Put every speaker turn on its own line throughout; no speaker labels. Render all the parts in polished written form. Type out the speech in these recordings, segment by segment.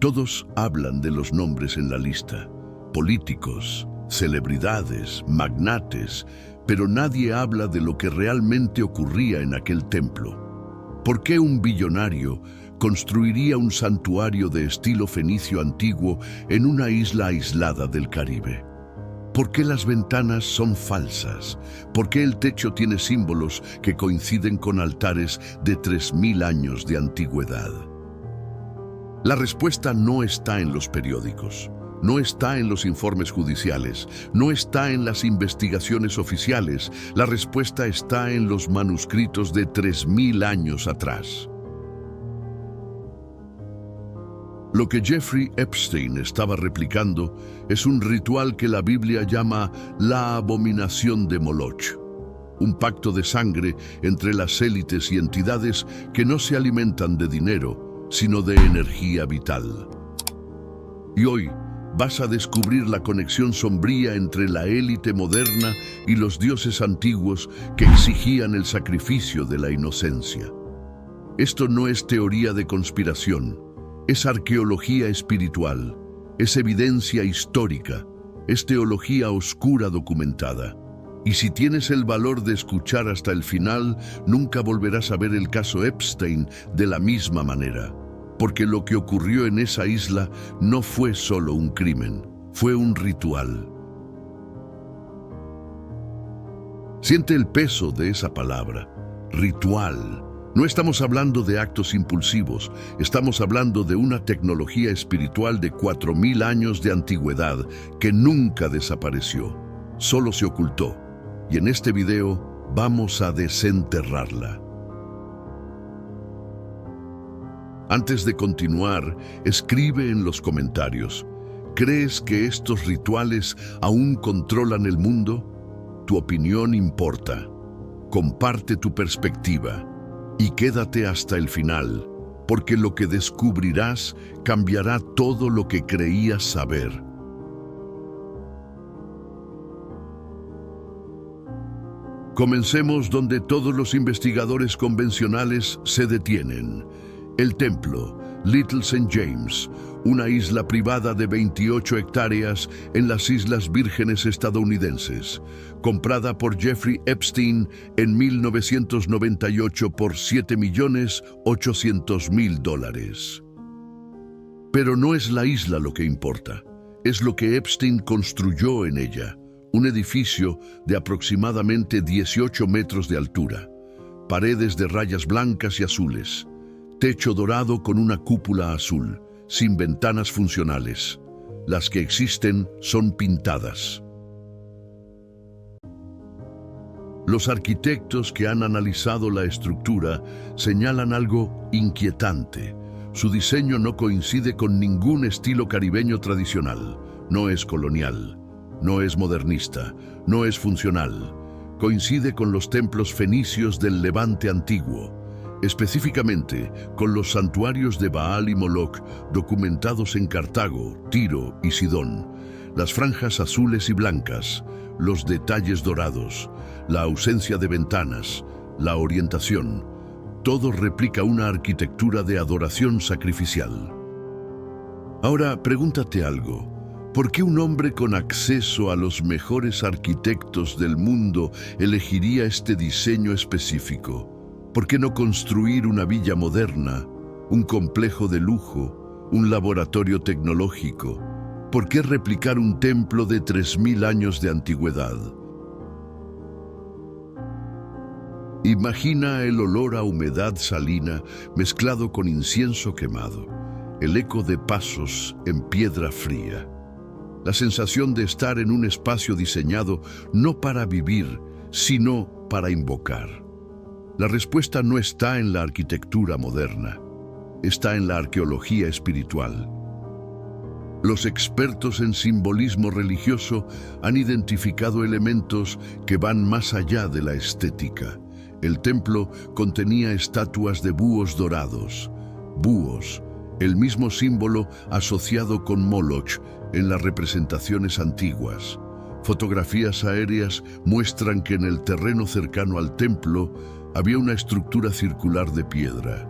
Todos hablan de los nombres en la lista, políticos, celebridades, magnates, pero nadie habla de lo que realmente ocurría en aquel templo. ¿Por qué un billonario construiría un santuario de estilo fenicio antiguo en una isla aislada del Caribe? ¿Por qué las ventanas son falsas? ¿Por qué el techo tiene símbolos que coinciden con altares de 3000 años de antigüedad? La respuesta no está en los periódicos, no está en los informes judiciales, no está en las investigaciones oficiales. La respuesta está en los manuscritos de 3000 años atrás. Lo que Jeffrey Epstein estaba replicando es un ritual que la Biblia llama la abominación de Moloch, un pacto de sangre entre las élites y entidades que no se alimentan de dinero, sino de energía vital. Y hoy vas a descubrir la conexión sombría entre la élite moderna y los dioses antiguos que exigían el sacrificio de la inocencia. Esto no es teoría de conspiración, es arqueología espiritual, es evidencia histórica, es teología oscura documentada. Y si tienes el valor de escuchar hasta el final, nunca volverás a ver el caso Epstein de la misma manera. Porque lo que ocurrió en esa isla no fue solo un crimen, fue un ritual. Siente el peso de esa palabra, ritual. No estamos hablando de actos impulsivos, estamos hablando de una tecnología espiritual de 4000 años de antigüedad que nunca desapareció, solo se ocultó. Y en este video vamos a desenterrarla. Antes de continuar, escribe en los comentarios, ¿crees que estos rituales aún controlan el mundo? Tu opinión importa. Comparte tu perspectiva y quédate hasta el final, porque lo que descubrirás cambiará todo lo que creías saber. Comencemos donde todos los investigadores convencionales se detienen. El templo, Little St. James, una isla privada de 28 hectáreas en las Islas Vírgenes estadounidenses, comprada por Jeffrey Epstein en 1998 por $7.800.000. Pero no es la isla lo que importa, es lo que Epstein construyó en ella, un edificio de aproximadamente 18 metros de altura, paredes de rayas blancas y azules, techo dorado con una cúpula azul, sin ventanas funcionales. Las que existen son pintadas. Los arquitectos que han analizado la estructura señalan algo inquietante. Su diseño no coincide con ningún estilo caribeño tradicional. No es colonial, no es modernista, no es funcional. Coincide con los templos fenicios del Levante antiguo, específicamente con los santuarios de Baal y Moloch documentados en Cartago, Tiro y Sidón. Las franjas azules y blancas, los detalles dorados, la ausencia de ventanas, la orientación, todo replica una arquitectura de adoración sacrificial. Ahora, pregúntate algo. ¿Por qué un hombre con acceso a los mejores arquitectos del mundo elegiría este diseño específico? ¿Por qué no construir una villa moderna, un complejo de lujo, un laboratorio tecnológico? ¿Por qué replicar un templo de 3000 años de antigüedad? Imagina el olor a humedad salina mezclado con incienso quemado, el eco de pasos en piedra fría. La sensación de estar en un espacio diseñado no para vivir, sino para invocar. La respuesta no está en la arquitectura moderna, está en la arqueología espiritual. Los expertos en simbolismo religioso han identificado elementos que van más allá de la estética. El templo contenía estatuas de búhos dorados. Búhos, el mismo símbolo asociado con Moloch en las representaciones antiguas. Fotografías aéreas muestran que en el terreno cercano al templo había una estructura circular de piedra,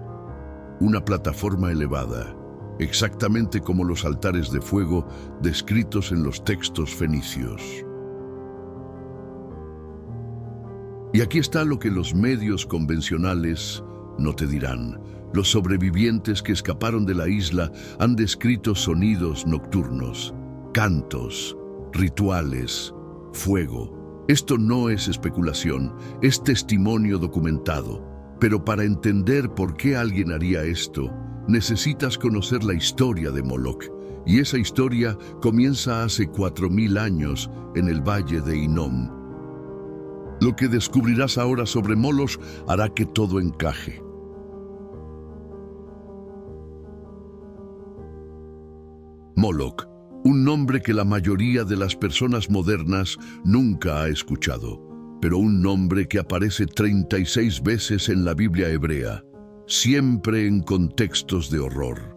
una plataforma elevada, exactamente como los altares de fuego descritos en los textos fenicios. Y aquí está lo que los medios convencionales no te dirán. Los sobrevivientes que escaparon de la isla han descrito sonidos nocturnos, cantos, rituales, fuego. Esto no es especulación, es testimonio documentado. Pero para entender por qué alguien haría esto, necesitas conocer la historia de Moloch. Y esa historia comienza hace 4000 años en el valle de Hinnom. Lo que descubrirás ahora sobre Moloch hará que todo encaje. Moloch, un nombre que la mayoría de las personas modernas nunca ha escuchado, pero un nombre que aparece 36 veces en la Biblia hebrea, siempre en contextos de horror.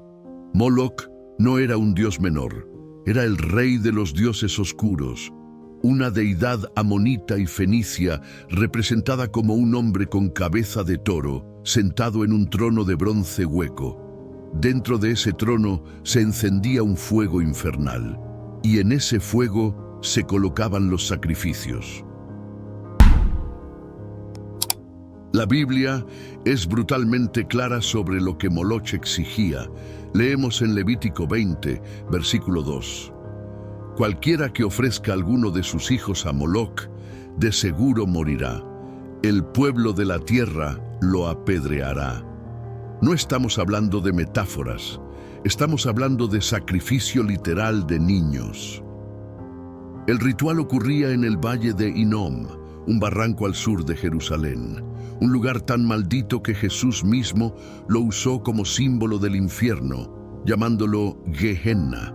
Moloch no era un dios menor, era el rey de los dioses oscuros, una deidad amonita y fenicia representada como un hombre con cabeza de toro, sentado en un trono de bronce hueco. Dentro de ese trono se encendía un fuego infernal, y en ese fuego se colocaban los sacrificios. La Biblia es brutalmente clara sobre lo que Moloch exigía. Leemos en Levítico 20, versículo 2. Cualquiera que ofrezca alguno de sus hijos a Moloch, de seguro morirá. El pueblo de la tierra lo apedreará. No estamos hablando de metáforas, estamos hablando de sacrificio literal de niños. El ritual ocurría en el valle de Hinnom, un barranco al sur de Jerusalén, un lugar tan maldito que Jesús mismo lo usó como símbolo del infierno, llamándolo Gehenna.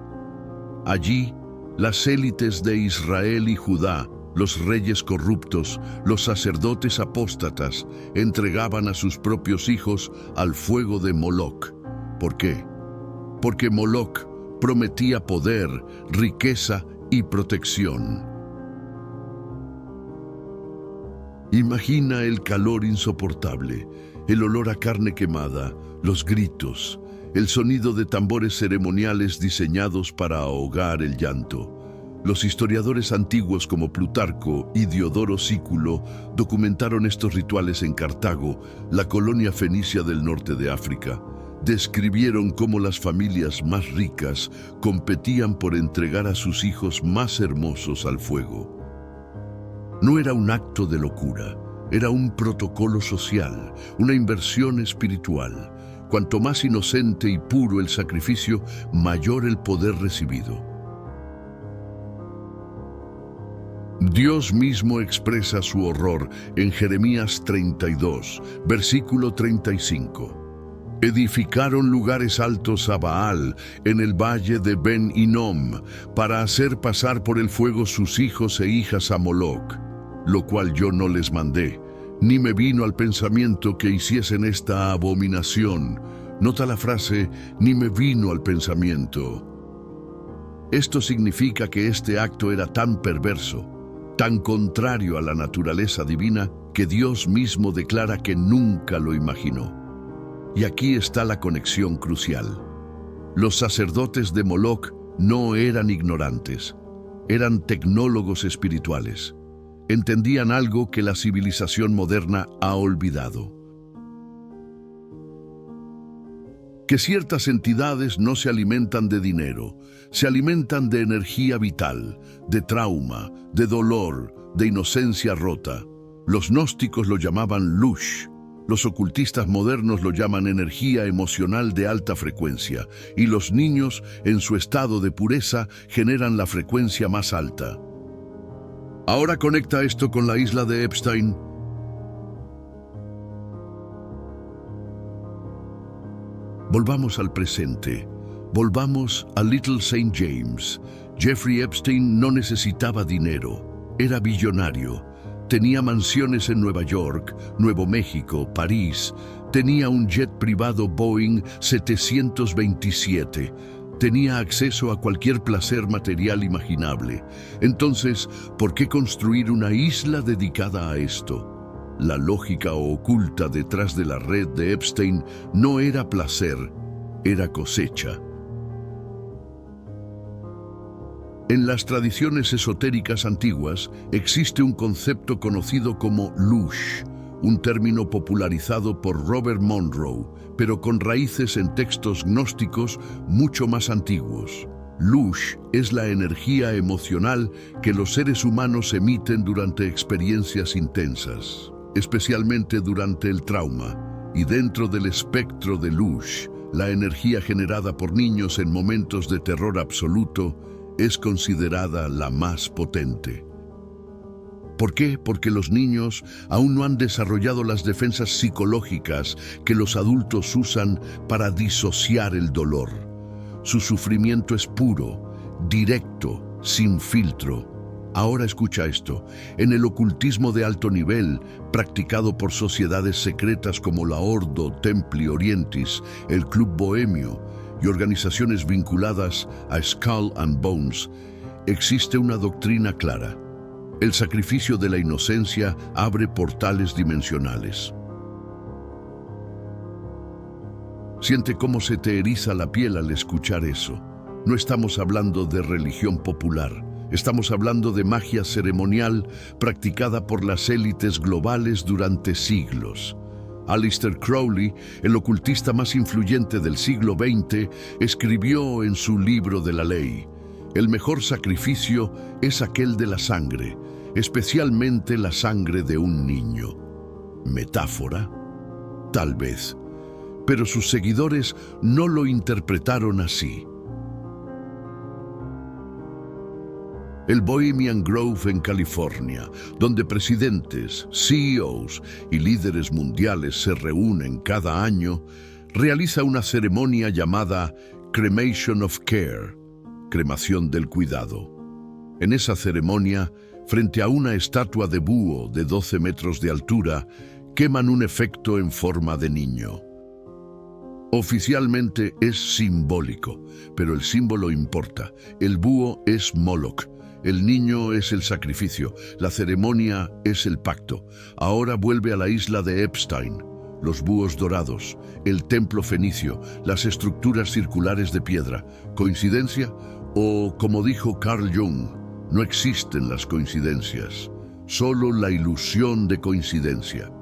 Allí, las élites de Israel y Judá, los reyes corruptos, los sacerdotes apóstatas, entregaban a sus propios hijos al fuego de Moloch. ¿Por qué? Porque Moloch prometía poder, riqueza y protección. Imagina el calor insoportable, el olor a carne quemada, los gritos, el sonido de tambores ceremoniales diseñados para ahogar el llanto. Los historiadores antiguos como Plutarco y Diodoro Sículo documentaron estos rituales en Cartago, la colonia fenicia del norte de África. Describieron cómo las familias más ricas competían por entregar a sus hijos más hermosos al fuego. No era un acto de locura, era un protocolo social, una inversión espiritual. Cuanto más inocente y puro el sacrificio, mayor el poder recibido. Dios mismo expresa su horror en Jeremías 32, versículo 35. Edificaron lugares altos a Baal en el valle de Ben Hinnom para hacer pasar por el fuego sus hijos e hijas a Moloch, lo cual yo no les mandé, ni me vino al pensamiento que hiciesen esta abominación. Nota la frase, ni me vino al pensamiento. Esto significa que este acto era tan perverso, tan contrario a la naturaleza divina, que Dios mismo declara que nunca lo imaginó. Y aquí está la conexión crucial. Los sacerdotes de Moloch no eran ignorantes, eran tecnólogos espirituales. Entendían algo que la civilización moderna ha olvidado. Que ciertas entidades no se alimentan de dinero, se alimentan de energía vital, de trauma, de dolor, de inocencia rota. Los gnósticos lo llamaban lush, los ocultistas modernos lo llaman energía emocional de alta frecuencia, y los niños, en su estado de pureza, generan la frecuencia más alta. Ahora conecta esto con la isla de Epstein. Volvamos al presente. Volvamos a Little St. James. Jeffrey Epstein no necesitaba dinero. Era billonario. Tenía mansiones en Nueva York, Nuevo México, París. Tenía un jet privado Boeing 727. Tenía acceso a cualquier placer material imaginable. Entonces, ¿por qué construir una isla dedicada a esto? La lógica oculta detrás de la red de Epstein no era placer, era cosecha. En las tradiciones esotéricas antiguas existe un concepto conocido como Lush, un término popularizado por Robert Monroe, pero con raíces en textos gnósticos mucho más antiguos. Lush es la energía emocional que los seres humanos emiten durante experiencias intensas, especialmente durante el trauma, y dentro del espectro de Lush, la energía generada por niños en momentos de terror absoluto es considerada la más potente. ¿Por qué? Porque los niños aún no han desarrollado las defensas psicológicas que los adultos usan para disociar el dolor. Su sufrimiento es puro, directo, sin filtro. Ahora escucha esto. En el ocultismo de alto nivel, practicado por sociedades secretas como la Ordo Templi Orientis, el Club Bohemio y organizaciones vinculadas a Skull and Bones, existe una doctrina clara. El sacrificio de la inocencia abre portales dimensionales. Siente cómo se te eriza la piel al escuchar eso. No estamos hablando de religión popular. Estamos hablando de magia ceremonial practicada por las élites globales durante siglos. Aleister Crowley, el ocultista más influyente del siglo XX, escribió en su libro de la ley: el mejor sacrificio es aquel de la sangre, especialmente la sangre de un niño. ¿Metáfora? Tal vez. Pero sus seguidores no lo interpretaron así. El Bohemian Grove en California, donde presidentes, CEOs y líderes mundiales se reúnen cada año, realiza una ceremonia llamada Cremation of Care, cremación del cuidado. En esa ceremonia, frente a una estatua de búho de 12 metros de altura, queman un efecto en forma de niño. Oficialmente es simbólico, pero el símbolo importa. El búho es Moloch. El niño es el sacrificio, la ceremonia es el pacto. Ahora vuelve a la isla de Epstein, los búhos dorados, el templo fenicio, las estructuras circulares de piedra. ¿Coincidencia? O, como dijo Carl Jung, no existen las coincidencias, solo la ilusión de coincidencia.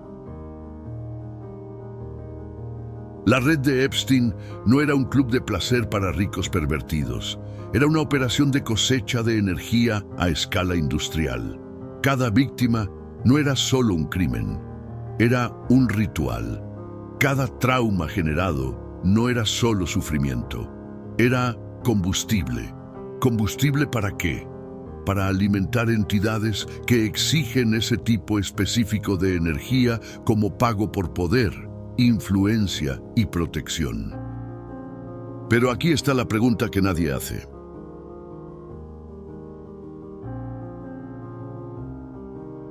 La red de Epstein no era un club de placer para ricos pervertidos. Era una operación de cosecha de energía a escala industrial. Cada víctima no era solo un crimen, era un ritual. Cada trauma generado no era solo sufrimiento, era combustible. ¿Combustible para qué? Para alimentar entidades que exigen ese tipo específico de energía como pago por poder, influencia y protección. Pero aquí está la pregunta que nadie hace.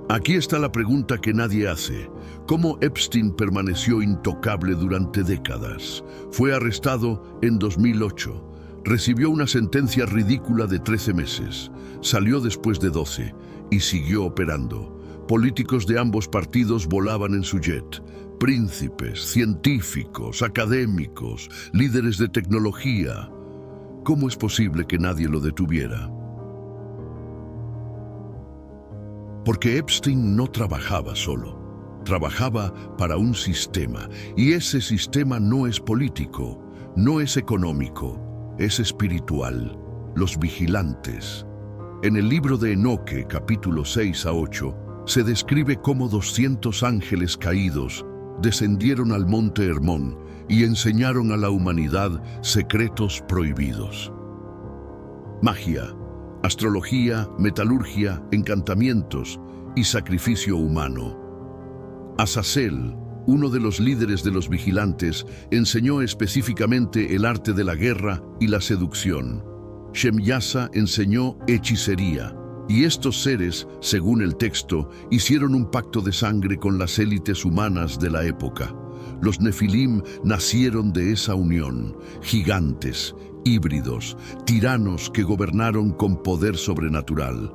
Aquí está la pregunta que nadie hace. ¿Cómo Epstein permaneció intocable durante décadas? Fue arrestado en 2008. Recibió una sentencia ridícula de 13 meses. Salió después de 12 y siguió operando. Políticos de ambos partidos volaban en su jet. Príncipes, científicos, académicos, líderes de tecnología. ¿Cómo es posible que nadie lo detuviera? Porque Epstein no trabajaba solo, trabajaba para un sistema, y ese sistema no es político, no es económico, es espiritual, los vigilantes. En el libro de Enoque, capítulo 6 a 8, se describe cómo 200 ángeles caídos descendieron al monte Hermón y enseñaron a la humanidad secretos prohibidos. Magia, astrología, metalurgia, encantamientos y sacrificio humano. Azazel, uno de los líderes de los vigilantes, enseñó específicamente el arte de la guerra y la seducción. Shemyasa enseñó hechicería, y estos seres, según el texto, hicieron un pacto de sangre con las élites humanas de la época. Los Nefilim nacieron de esa unión, gigantes, híbridos, tiranos que gobernaron con poder sobrenatural.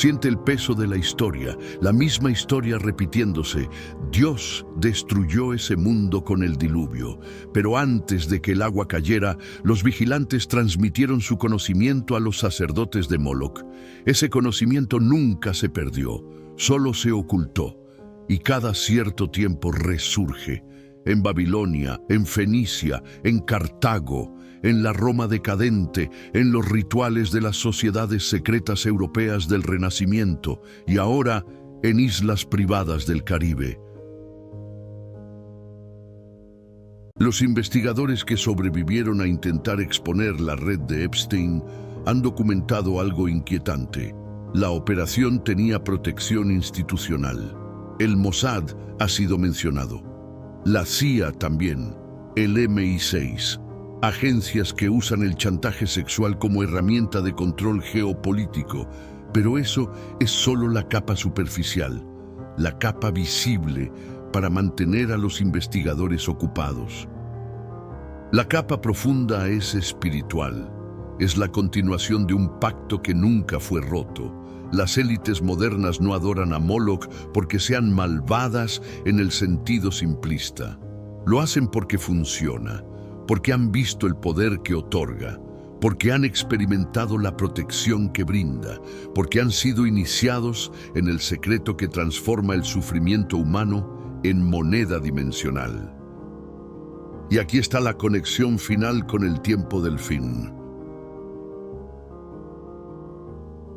Siente el peso de la historia, la misma historia repitiéndose. Dios destruyó ese mundo con el diluvio, pero antes de que el agua cayera, los vigilantes transmitieron su conocimiento a los sacerdotes de Moloch. Ese conocimiento nunca se perdió, solo se ocultó, y cada cierto tiempo resurge. En Babilonia, en Fenicia, en Cartago, en la Roma decadente, en los rituales de las sociedades secretas europeas del Renacimiento y ahora en islas privadas del Caribe. Los investigadores que sobrevivieron a intentar exponer la red de Epstein han documentado algo inquietante. La operación tenía protección institucional. El Mossad ha sido mencionado. La CIA también, el MI6, agencias que usan el chantaje sexual como herramienta de control geopolítico, pero eso es solo la capa superficial, la capa visible para mantener a los investigadores ocupados. La capa profunda es espiritual, es la continuación de un pacto que nunca fue roto. Las élites modernas no adoran a Moloch porque sean malvadas en el sentido simplista. Lo hacen porque funciona, porque han visto el poder que otorga, porque han experimentado la protección que brinda, porque han sido iniciados en el secreto que transforma el sufrimiento humano en moneda dimensional. Y aquí está la conexión final con el tiempo del fin.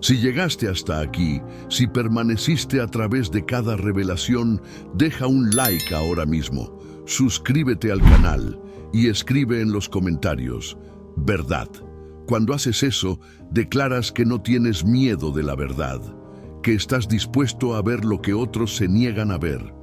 Si llegaste hasta aquí, si permaneciste a través de cada revelación, deja un like ahora mismo, suscríbete al canal y escribe en los comentarios, verdad. Cuando haces eso, declaras que no tienes miedo de la verdad, que estás dispuesto a ver lo que otros se niegan a ver.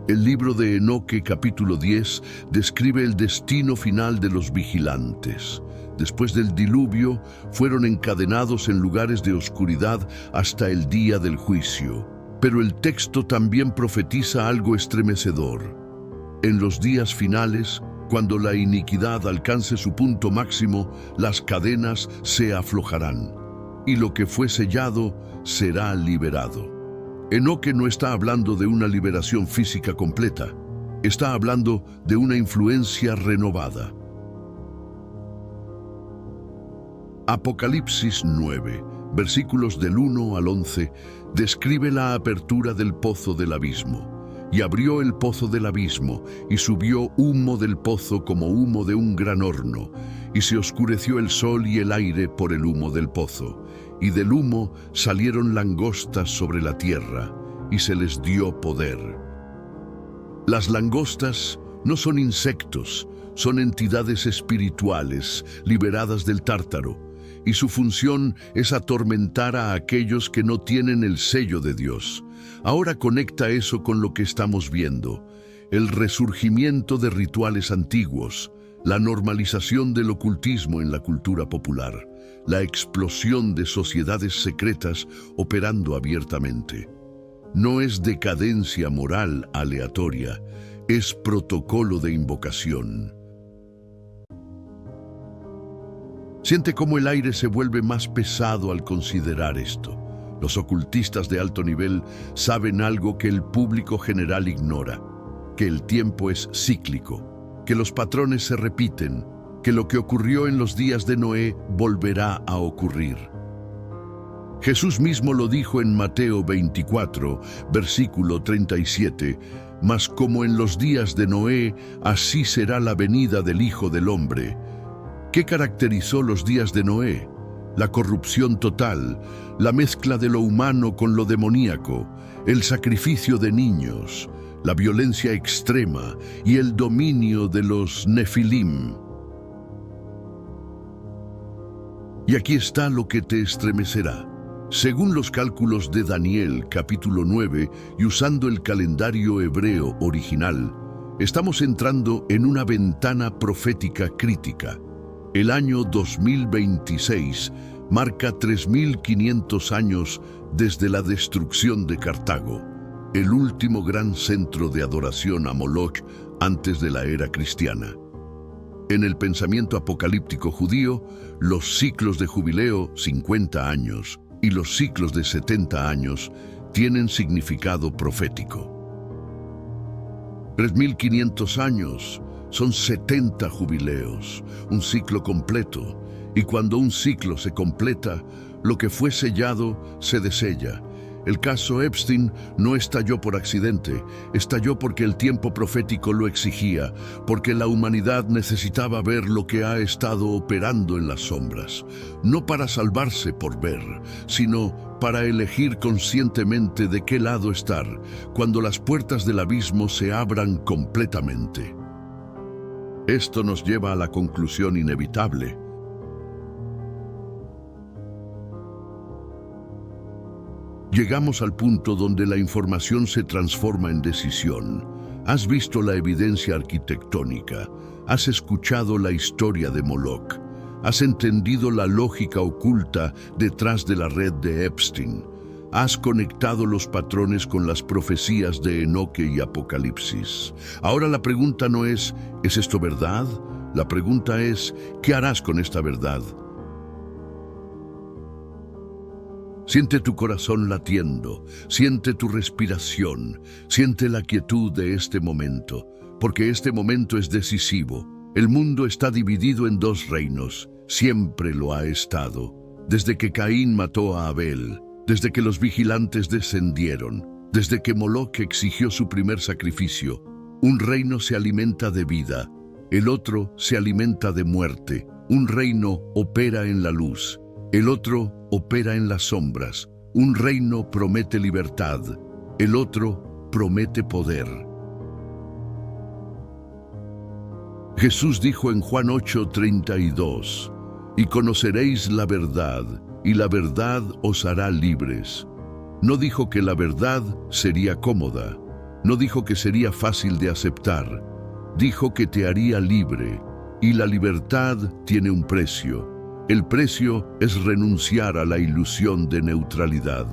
El libro de Enoque, capítulo 10, describe el destino final de los vigilantes. Después del diluvio, fueron encadenados en lugares de oscuridad hasta el día del juicio. Pero el texto también profetiza algo estremecedor. En los días finales, cuando la iniquidad alcance su punto máximo, las cadenas se aflojarán, y lo que fue sellado será liberado. Enoque no está hablando de una liberación física completa, está hablando de una influencia renovada. Apocalipsis 9, versículos del 1 al 11, describe la apertura del pozo del abismo. Y abrió el pozo del abismo, y subió humo del pozo como humo de un gran horno, y se oscureció el sol y el aire por el humo del pozo. Y del humo salieron langostas sobre la tierra, y se les dio poder. Las langostas no son insectos, son entidades espirituales liberadas del Tártaro, y su función es atormentar a aquellos que no tienen el sello de Dios. Ahora conecta eso con lo que estamos viendo, el resurgimiento de rituales antiguos, la normalización del ocultismo en la cultura popular, la explosión de sociedades secretas operando abiertamente. No es decadencia moral aleatoria, es protocolo de invocación. Siente cómo el aire se vuelve más pesado al considerar esto. Los ocultistas de alto nivel saben algo que el público general ignora, que el tiempo es cíclico, que los patrones se repiten, que lo que ocurrió en los días de Noé volverá a ocurrir. Jesús mismo lo dijo en Mateo 24, versículo 37, «Mas como en los días de Noé, así será la venida del Hijo del Hombre». ¿Qué caracterizó los días de Noé? La corrupción total, la mezcla de lo humano con lo demoníaco, el sacrificio de niños, la violencia extrema y el dominio de los Nefilim. Y aquí está lo que te estremecerá. Según los cálculos de Daniel, capítulo 9, y usando el calendario hebreo original, estamos entrando en una ventana profética crítica. El año 2026 marca 3.500 años desde la destrucción de Cartago, el último gran centro de adoración a Moloch antes de la era cristiana. En el pensamiento apocalíptico judío, los ciclos de jubileo, 50 años, y los ciclos de 70 años, tienen significado profético. 3.500 años son 70 jubileos, un ciclo completo, y cuando un ciclo se completa, lo que fue sellado se desella. El caso Epstein no estalló por accidente, estalló porque el tiempo profético lo exigía, porque la humanidad necesitaba ver lo que ha estado operando en las sombras, no para salvarse por ver, sino para elegir conscientemente de qué lado estar cuando las puertas del abismo se abran completamente. Esto nos lleva a la conclusión inevitable. Llegamos al punto donde la información se transforma en decisión. Has visto la evidencia arquitectónica, has escuchado la historia de Moloch, has entendido la lógica oculta detrás de la red de Epstein, has conectado los patrones con las profecías de Enoque y Apocalipsis. Ahora la pregunta no ¿es esto verdad? La pregunta es, ¿qué harás con esta verdad? Siente tu corazón latiendo, siente tu respiración, siente la quietud de este momento, porque este momento es decisivo. El mundo está dividido en dos reinos, siempre lo ha estado, desde que Caín mató a Abel, desde que los vigilantes descendieron, desde que Moloch exigió su primer sacrificio. Un reino se alimenta de vida, el otro se alimenta de muerte. Un reino opera en la luz, el otro opera en las sombras. Un reino promete libertad, el otro promete poder. Jesús dijo en Juan 8:32, «Y conoceréis la verdad, y la verdad os hará libres». No dijo que la verdad sería cómoda, no dijo que sería fácil de aceptar, dijo que te haría libre, y la libertad tiene un precio. El precio es renunciar a la ilusión de neutralidad.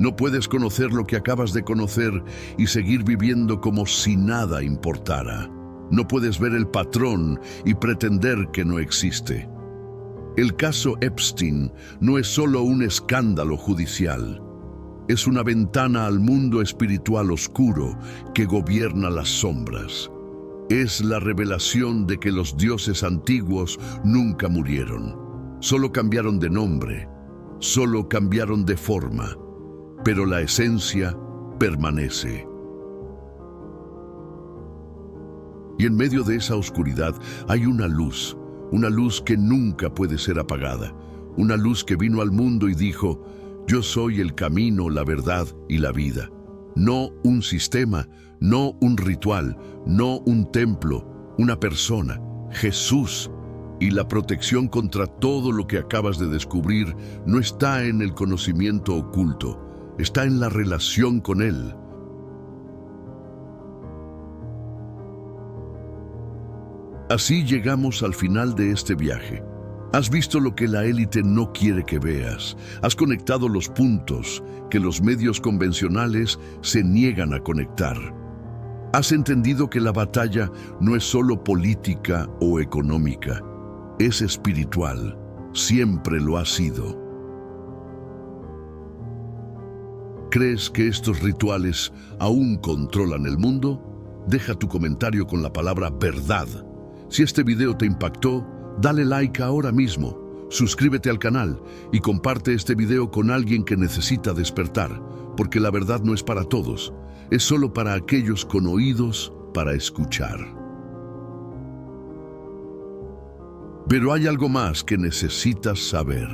No puedes conocer lo que acabas de conocer y seguir viviendo como si nada importara. No puedes ver el patrón y pretender que no existe. El caso Epstein no es solo un escándalo judicial. Es una ventana al mundo espiritual oscuro que gobierna las sombras. Es la revelación de que los dioses antiguos nunca murieron. Solo cambiaron de nombre, solo cambiaron de forma, pero la esencia permanece. Y en medio de esa oscuridad hay una luz que nunca puede ser apagada, una luz que vino al mundo y dijo, «Yo soy el camino, la verdad y la vida». No un sistema, no un ritual, no un templo, una persona, Jesús. Y la protección contra todo lo que acabas de descubrir no está en el conocimiento oculto, está en la relación con Él. Así llegamos al final de este viaje. Has visto lo que la élite no quiere que veas. Has conectado los puntos que los medios convencionales se niegan a conectar. Has entendido que la batalla no es solo política o económica, es espiritual. Siempre lo ha sido. ¿Crees que estos rituales aún controlan el mundo? Deja tu comentario con la palabra verdad. Si este video te impactó, dale like ahora mismo, suscríbete al canal y comparte este video con alguien que necesita despertar, porque la verdad no es para todos, es solo para aquellos con oídos para escuchar. Pero hay algo más que necesitas saber.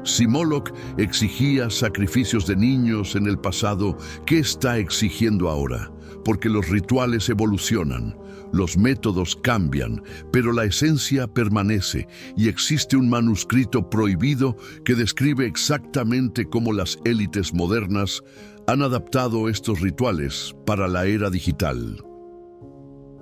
Si Moloch exigía sacrificios de niños en el pasado, ¿qué está exigiendo ahora? Porque los rituales evolucionan, los métodos cambian, pero la esencia permanece y existe un manuscrito prohibido que describe exactamente cómo las élites modernas han adaptado estos rituales para la era digital.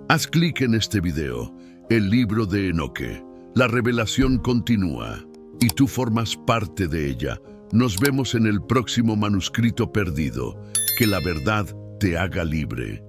Haz clic en este video, el libro de Enoque. La revelación continúa y tú formas parte de ella. Nos vemos en el próximo manuscrito perdido. Que la verdad te haga libre.